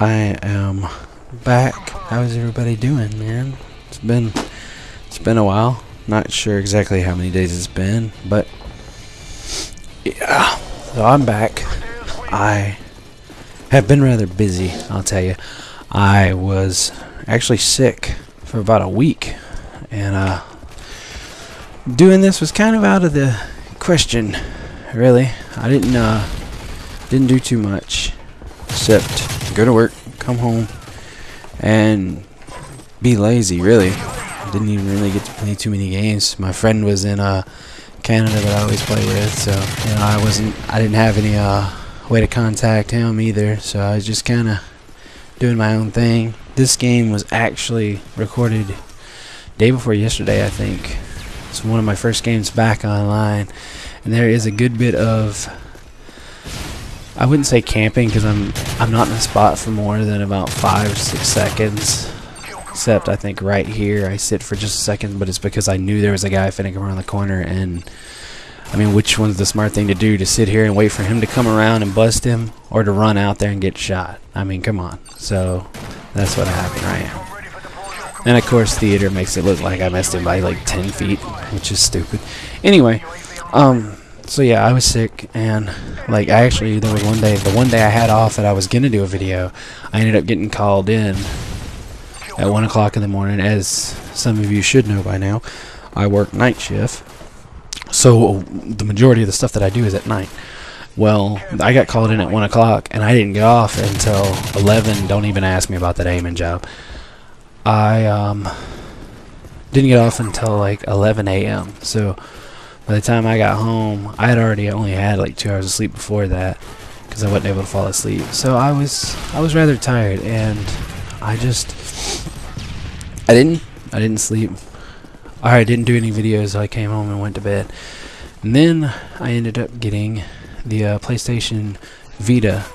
I am back. How's everybody doing, man? It's been a while. Not sure exactly how many days it's been, but yeah. So I'm back. I have been rather busy, I'll tell you. I was actually sick for about a week, and doing this was kind of out of the question, really. I didn't do too much except go to work, come home, and be lazy, really. Didn't even really get to play too many games. My friend was in Canada that I always play with, so you know I didn't have any way to contact him either, so I was just kind of doing my own thing. This game was actually recorded day before yesterday, I think. It's one of my first games back online, and there is a good bit of, I wouldn't say camping, because I'm not in a spot for more than about 5 or 6 seconds. Except I think right here I sit for just a second, but it's because I knew there was a guy finna come around the corner, and I mean, which one's the smart thing to do? To sit here and wait for him to come around and bust him, or to run out there and get shot? I mean, come on. So that's what happened, right? And of course theater makes it look like I missed him by like 10 feet, which is stupid. Anyway, so yeah, I was sick, and like there was the one day I had off that I was gonna do a video, I ended up getting called in at 1 o'clock in the morning. As some of you should know by now, I work night shift, so the majority of the stuff that I do is at night. Well, I got called in at 1 o'clock, and I didn't get off until 11. Don't even ask me about that aiming job. I didn't get off until like 11 a.m. So by the time I got home, I had only had like 2 hours of sleep before that, because I wasn't able to fall asleep. So I was rather tired, and I didn't sleep. I didn't do any videos, so I came home and went to bed. And then I ended up getting the PlayStation Vita.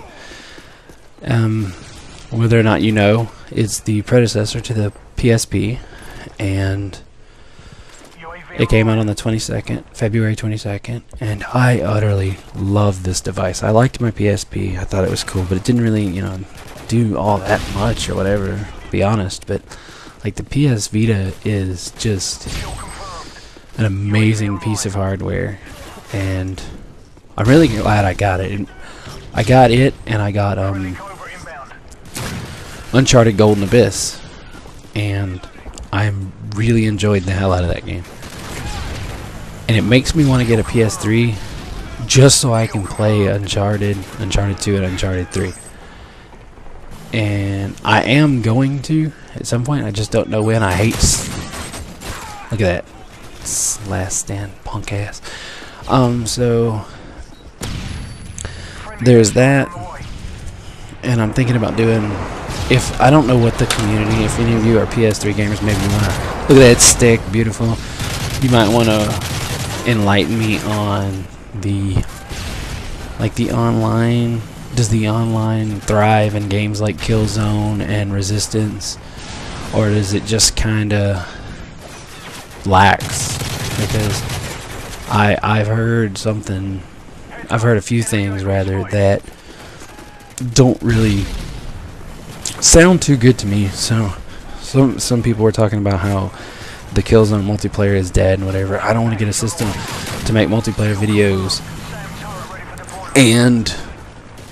Whether or not you know, it's the predecessor to the PSP, and it came out on the 22nd, February 22nd, and I utterly loved this device. I liked my PSP. I thought it was cool, but it didn't really, you know, do all that much or whatever, to be honest. But like, the PS Vita is just an amazing piece of hardware, and I'm really glad I got it. I got it, and I got Uncharted Golden Abyss, and I really enjoyed the hell out of that game. And it makes me want to get a PS3 just so I can play Uncharted 2, and Uncharted 3. And I am going to at some point. I just don't know when. Look at that Last Stand punk ass. So there's that, and I'm thinking about doing, if I don't know what the community, if any of you are PS3 gamers, maybe you wanna look at that stick, beautiful. You might want to enlighten me on the online. Does the online thrive in games like Killzone and Resistance, or does it just kind of lax? Because I've heard a few things rather, that don't really sound too good to me. So some people were talking about how the Killzone multiplayer is dead and whatever. I don't want to get a system to make multiplayer videos and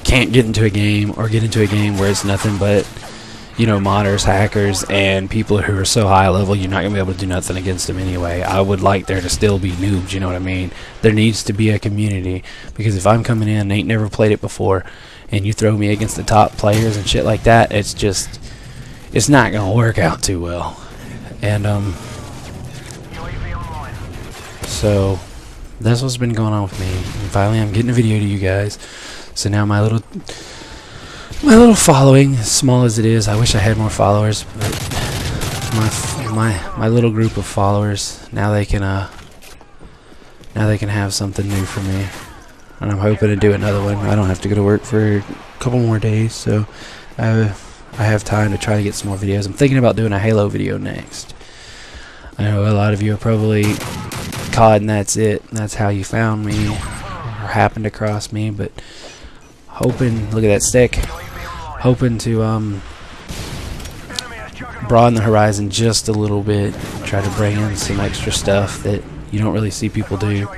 can't get into a game, or get into a game where it's nothing but, you know, modders, hackers, and people who are so high level you're not going to be able to do nothing against them anyway. I would like there to still be noobs, you know what I mean? There needs to be a community, because if I'm coming in and ain't never played it before, and you throw me against the top players and shit like that, it's not going to work out too well. And so that's what's been going on with me. And finally I'm getting a video to you guys. So now my little following, as small as it is, I wish I had more followers, but my little group of followers, now they can have something new for me, and I'm hoping to do another one. I don't have to go to work for a couple more days, so I have time to try to get some more videos. I'm thinking about doing a Halo video next. I know a lot of you are probably COD and that's it. That's how you found me, or happened across me, but hoping, look at that stick, hoping to broaden the horizon just a little bit, try to bring in some extra stuff that you don't really see people do.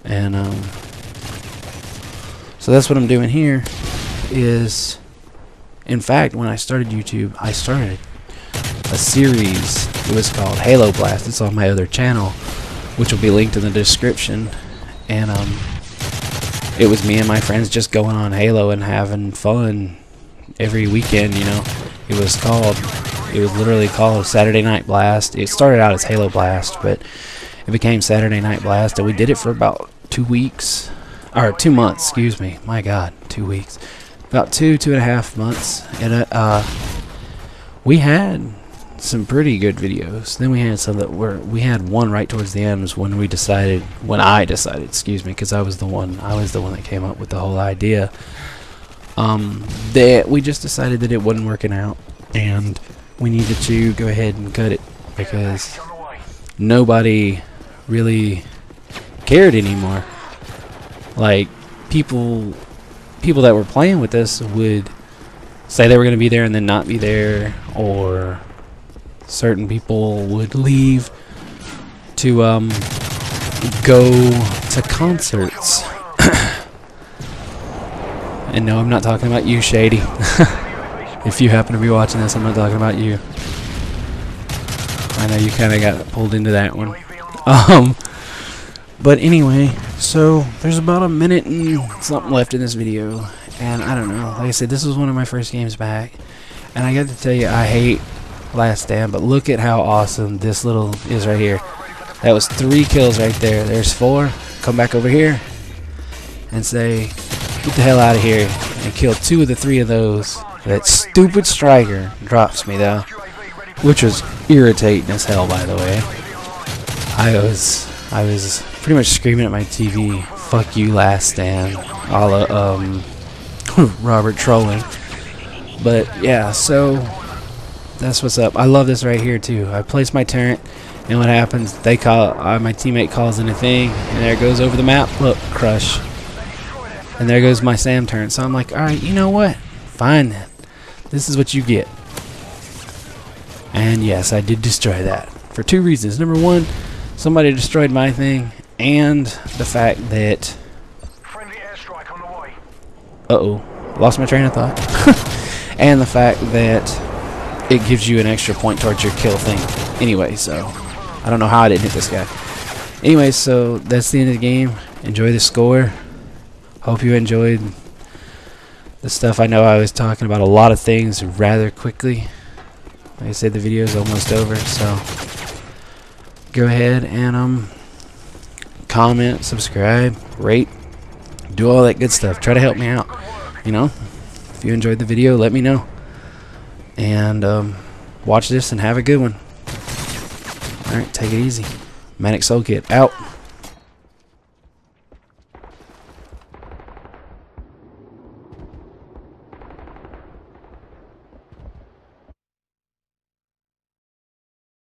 And so that's what I'm doing here. Is, in fact, when I started YouTube, I started a series. It was called Halo Blast. It's on my other channel, which will be linked in the description. And it was me and my friends just going on Halo and having fun every weekend, you know. It was literally called Saturday Night Blast. It started out as Halo Blast, but it became Saturday Night Blast, and we did it for about 2 weeks, or 2 months, excuse me. My God, 2 weeks. About 2.5 months, and we had some pretty good videos. Then we had some that we had one right towards the end was when I decided, excuse me, because I was the one that came up with the whole idea. That we just decided that it wasn't working out, and we needed to go ahead and cut it because nobody really cared anymore. Like, people that were playing with us would say they were going to be there and then not be there, or certain people would leave to go to concerts. And no, I'm not talking about you, Shady. If you happen to be watching this, I'm not talking about you. I know you kind of got pulled into that one. But anyway, so there's about a minute and something left in this video, and I don't know. Like I said, this was one of my first games back, and I got to tell you, I hate Last Stand, but look at how awesome this little is right here. That was 3 kills right there. There's 4. Come back over here and say, get the hell out of here, and kill 2 of the 3 of those. That stupid striker drops me though, which was irritating as hell, by the way. I was pretty much screaming at my TV, "Fuck you, Last Stand," a la Robert trolling. But yeah, so that's what's up. I love this right here too. I place my turret, and what happens? They call my teammate calls in a thing, and there it goes over the map. Look, crush. And there goes my SAM turret. So I'm like, all right, you know what? Fine then. This is what you get. And yes, I did destroy that for 2 reasons. Number 1, somebody destroyed my thing, and the fact that lost my train of thought. And the fact that it gives you an extra point towards your kill thing. Anyway, so I don't know how I didn't hit this guy. Anyway, so that's the end of the game. Enjoy the score. Hope you enjoyed the stuff. I know I was talking about a lot of things rather quickly. Like I said, the video is almost over, so go ahead and comment, subscribe, rate, do all that good stuff. Try to help me out. You know, if you enjoyed the video, let me know. And watch this and have a good one. Alright, take it easy. Manic Soul Kid out.